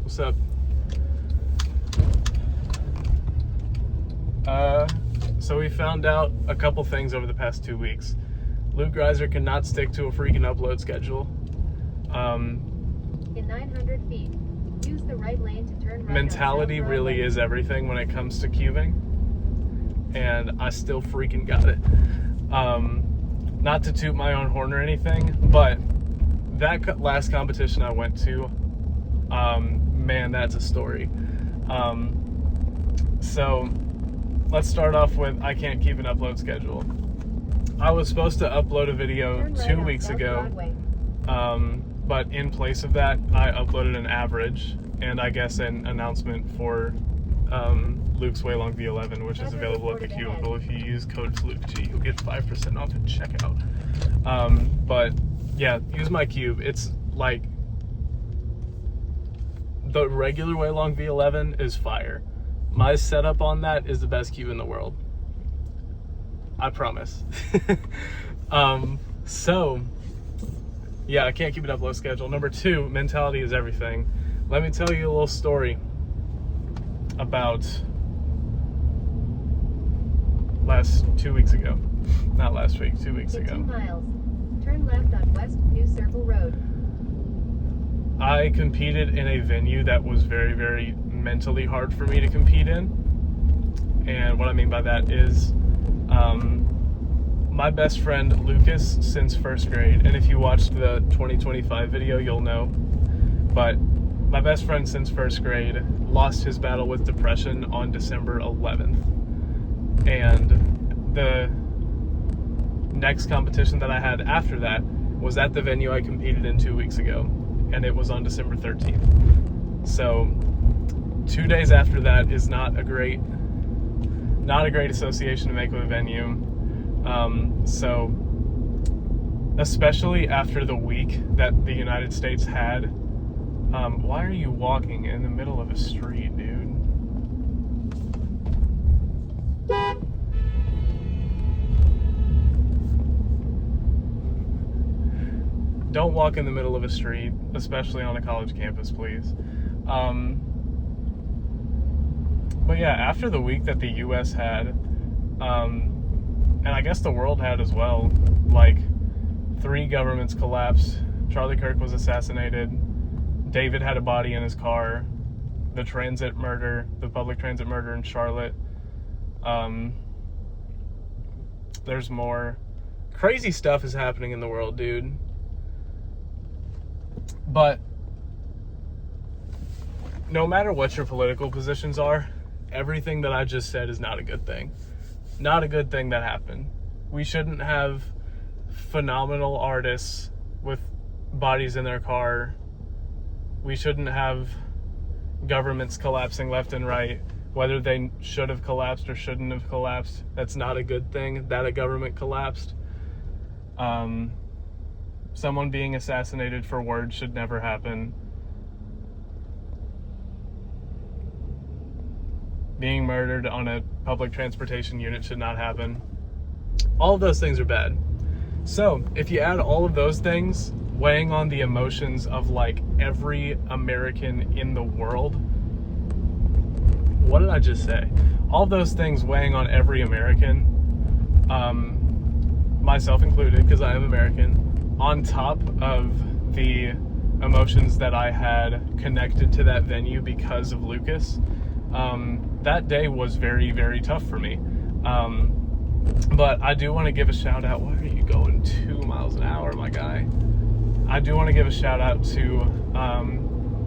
What's up? So we found out a couple things over the past 2 weeks. Luke Greiser cannot stick to a freaking upload schedule. In 900 feet, use the right lane to turn right. Mentality really is everything when it comes to cubing, and I still freaking got it. Not to toot my own horn or anything, but that last competition I went to, man, that's a story. So let's start off with I can't keep an upload schedule. I was supposed to upload a video 2 weeks ago, but in place of that, I uploaded an average and I guess an announcement for Luke's Waylong V11, which is available at the Cubicle. If you use code FlukeG, you'll get 5% off at checkout. But yeah, use my cube. It's like the regular Waylong V11 is fire. My setup on that is the best cube in the world. I promise. So yeah, I can't keep an upload schedule. Number 2, mentality is everything. Let me tell you a little story about 2 weeks ago. Not last week, 2 weeks ago. 2 miles. Turn left on West New Circle Road. I competed in a venue that was very, very mentally hard for me to compete in. And what I mean by that is my best friend Lucas since first grade, and if you watched the 2025 video, you'll know, but my best friend since first grade lost his battle with depression on December 11th. And the next competition that I had after that was at the venue I competed in 2 weeks ago, and it was on December 13th. So 2 days after that is not a great association to make with a venue. So especially after the week that the United States had, why are you walking in the middle of a street, dude? Don't walk in the middle of a street, especially on a college campus, please. But yeah, after the week that the US had, and I guess the world had as well, like 3 governments collapsed. Charlie Kirk was assassinated. David had a body in his car. The public transit murder in Charlotte. There's more. Crazy stuff is happening in the world, dude. But no matter what your political positions are, everything that I just said is not a good thing. Not a good thing that happened. We shouldn't have phenomenal artists with bodies in their car. We shouldn't have governments collapsing left and right, whether they should have collapsed or shouldn't have collapsed. That's not a good thing that a government collapsed. Someone being assassinated for words should never happen. Being murdered on a public transportation unit should not happen. All of those things are bad. So if you add all of those things weighing on the emotions of like every American in the world, what did I just say? All of those things weighing on every American, myself included, because I am American, on top of the emotions that I had connected to that venue because of Lucas, that day was very, very tough for me. But I do want to give a shout out. Why are you going 2 miles an hour, my guy? I do want to give a shout out to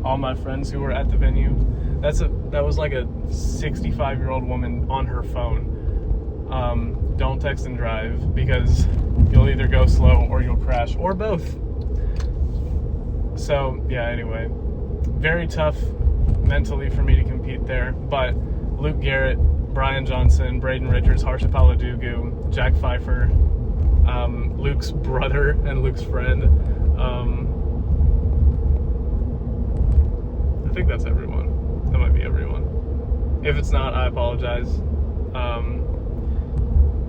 all my friends who were at the venue. That was like a 65-year-old woman on her phone. Don't text and drive, because you'll either go slow or you'll crash, or both. So yeah, anyway, very tough mentally for me to compete there, but Luke Garrett, Brian Johnson, Braden Richards, Harsha Paladugu, Jack Pfeiffer, Luke's brother and Luke's friend. I think that's everyone. That might be everyone. If it's not, I apologize.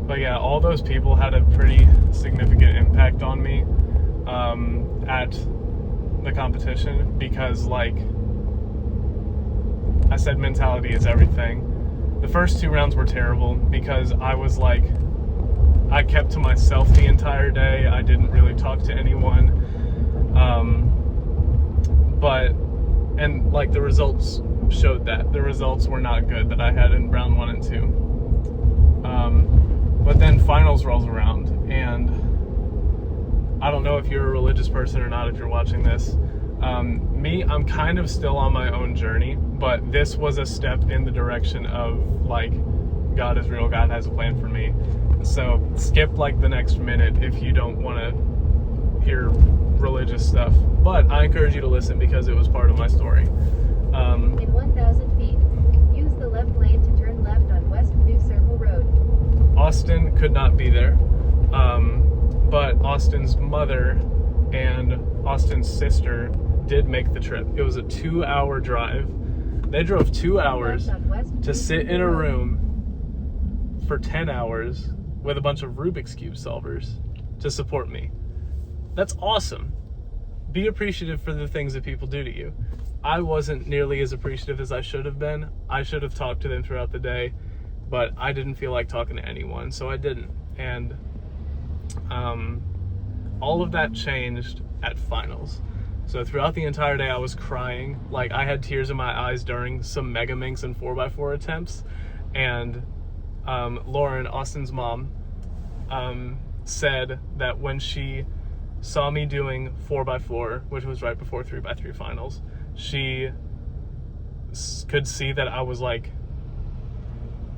But yeah, all those people had a pretty significant impact on me at the competition, because like I said mentality is everything. The first 2 rounds were terrible because I was like, I kept to myself the entire day. I didn't really talk to anyone. And like the results showed that. The results were not good that I had in round 1 and 2. But then finals rolls around, and I don't know if you're a religious person or not if you're watching this. I'm kind of still on my own journey, but this was a step in the direction of like, God is real, God has a plan for me. So skip like the next minute if you don't want to hear religious stuff, but I encourage you to listen because it was part of my story. In 1,000 feet, use the left lane to turn left on Westview Circle Road. Austin could not be there, but Austin's mother and Austin's sister did make the trip. It was a 2-hour drive. They drove 2 hours to sit in a room for 10 hours with a bunch of Rubik's Cube solvers to support me. That's awesome. Be appreciative for the things that people do to you. I wasn't nearly as appreciative as I should have been. I should have talked to them throughout the day, but I didn't feel like talking to anyone, so I didn't. And all of that changed at finals. So throughout the entire day I was crying. Like, I had tears in my eyes during some Mega Minx and 4x4 attempts. And Lauren, Austin's mom, said that when she saw me doing 4x4, which was right before 3x3 finals, she could see that I was like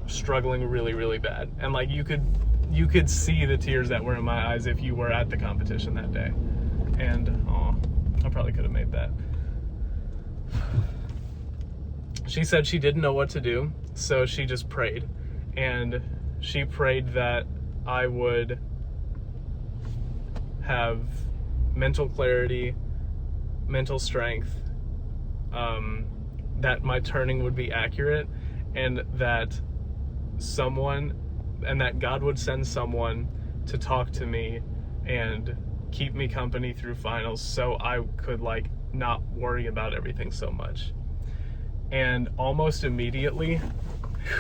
struggling really, really bad. And like you could see the tears that were in my eyes if you were at the competition that day. And I probably could have made that. She said she didn't know what to do, so she just prayed. And she prayed that I would have mental clarity, mental strength, that my turning would be accurate, and that God would send someone to talk to me and keep me company through finals so I could like not worry about everything so much. And almost immediately,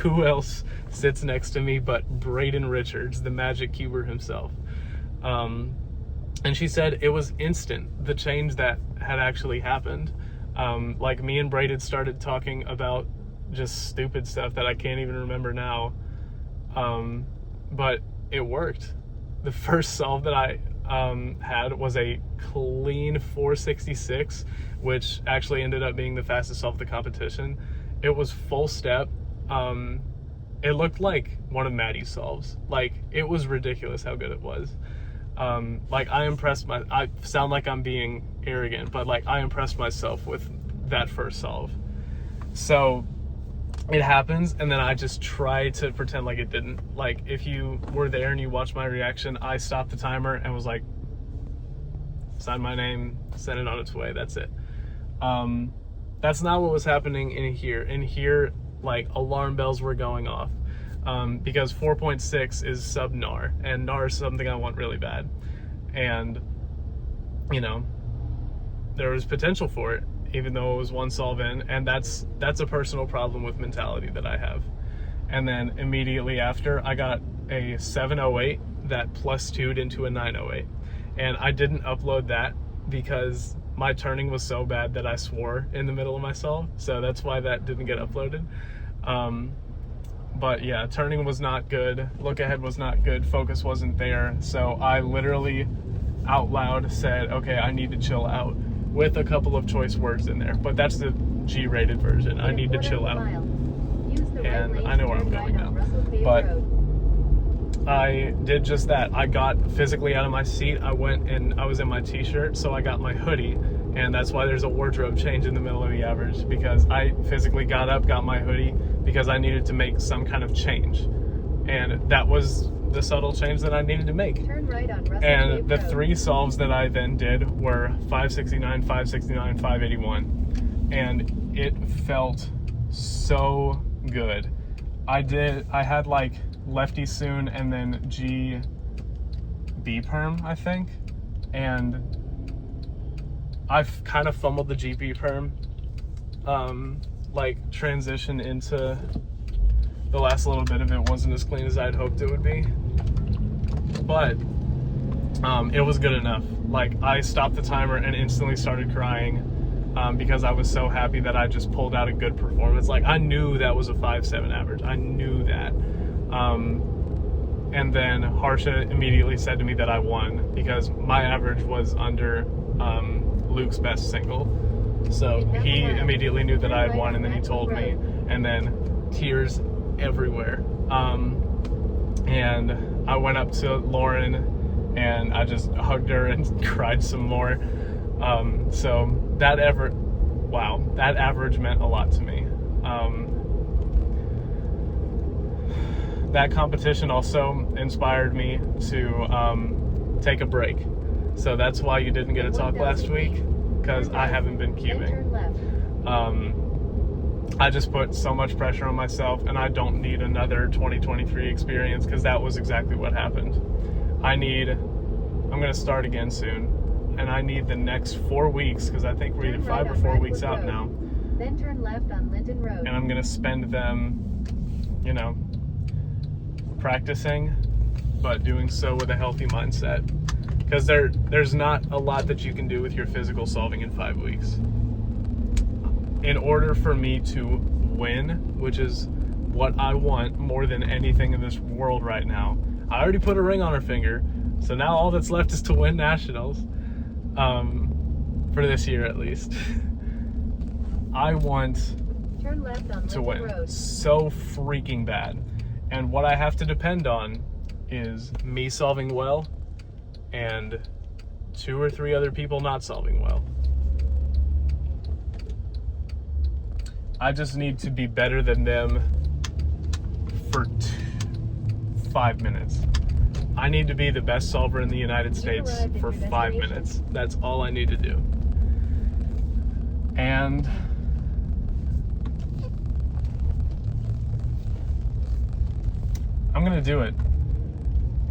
who else sits next to me but Braden Richards, the magic cuber himself. And she said it was instant, the change that had actually happened. Like, me and Braden started talking about just stupid stuff that I can't even remember now. But it worked. The first solve that I had was a clean 466, which actually ended up being the fastest solve of the competition. It was full step. It looked like one of Maddie's solves. Like, it was ridiculous how good it was. Like, I sound like I'm being arrogant, but like, I impressed myself with that first solve. So it happens, and then I just try to pretend like it didn't. Like, if you were there and you watched my reaction, I stopped the timer and was like, sign my name, send it on its way, that's it. That's not what was happening in here. In here, like, alarm bells were going off. Because 4.6 is sub NAR, and NAR is something I want really bad. And, you know, there was potential for it, even though it was one solve in, and that's a personal problem with mentality that I have. And then immediately after, I got a 708 that plus 2'd into a 908. And I didn't upload that because my turning was so bad that I swore in the middle of my solve, so that's why that didn't get uploaded. But yeah, turning was not good, look ahead was not good, focus wasn't there, so I literally out loud said, okay, I need to chill out, with a couple of choice words in there, but that's the G-rated version. I need to chill out. And I know where I'm going now. But I did just that. I got physically out of my seat. I went and I was in my t-shirt, so I got my hoodie, and that's why there's a wardrobe change in the middle of the average, because I physically got up, got my hoodie, because I needed to make some kind of change. And that was the subtle change that I needed to make. Turn right on Russell And Cave the Road. 3 solves that I then did were 569, 569, 581. And it felt so good. I had like lefty soon and then G B perm, I think. And I've kind of fumbled the G B perm like transition into the last little bit of it wasn't as clean as I'd hoped it would be, but it was good enough. Like, I stopped the timer and instantly started crying because I was so happy that I just pulled out a good performance. Like, I knew that was a 5.7 average. I knew that. And then Harsha immediately said to me that I won because my average was under Luke's best single. So he immediately knew that I had won, and then he told me, and then tears everywhere. And I went up to Lauren and I just hugged her and cried some more. So that average meant a lot to me. That competition also inspired me to take a break. So that's why you didn't get a talk last week, because I haven't been cubing. I just put so much pressure on myself, and I don't need another 2023 experience, because that was exactly what happened. I'm going to start again soon, and I need the next 4 weeks, because I think we're either 5 or 4 weeks out now. Then turn left on Linton Road. And I'm going to spend them, practicing, but doing so with a healthy mindset. Because there's not a lot that you can do with your physical solving in 5 weeks. In order for me to win, which is what I want more than anything in this world right now, I already put a ring on her finger, so now all that's left is to win nationals, for this year at least. I want Turn left on to Linton win Road. so freaking bad. And what I have to depend on is me solving well and 2 or 3 other people not solving well. I just need to be better than them for 5 minutes. I need to be the best solver in the United States for 5 minutes. That's all I need to do. And I'm gonna do it.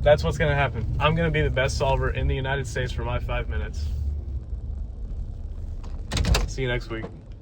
That's what's gonna happen. I'm gonna be the best solver in the United States for my 5 minutes. See you next week.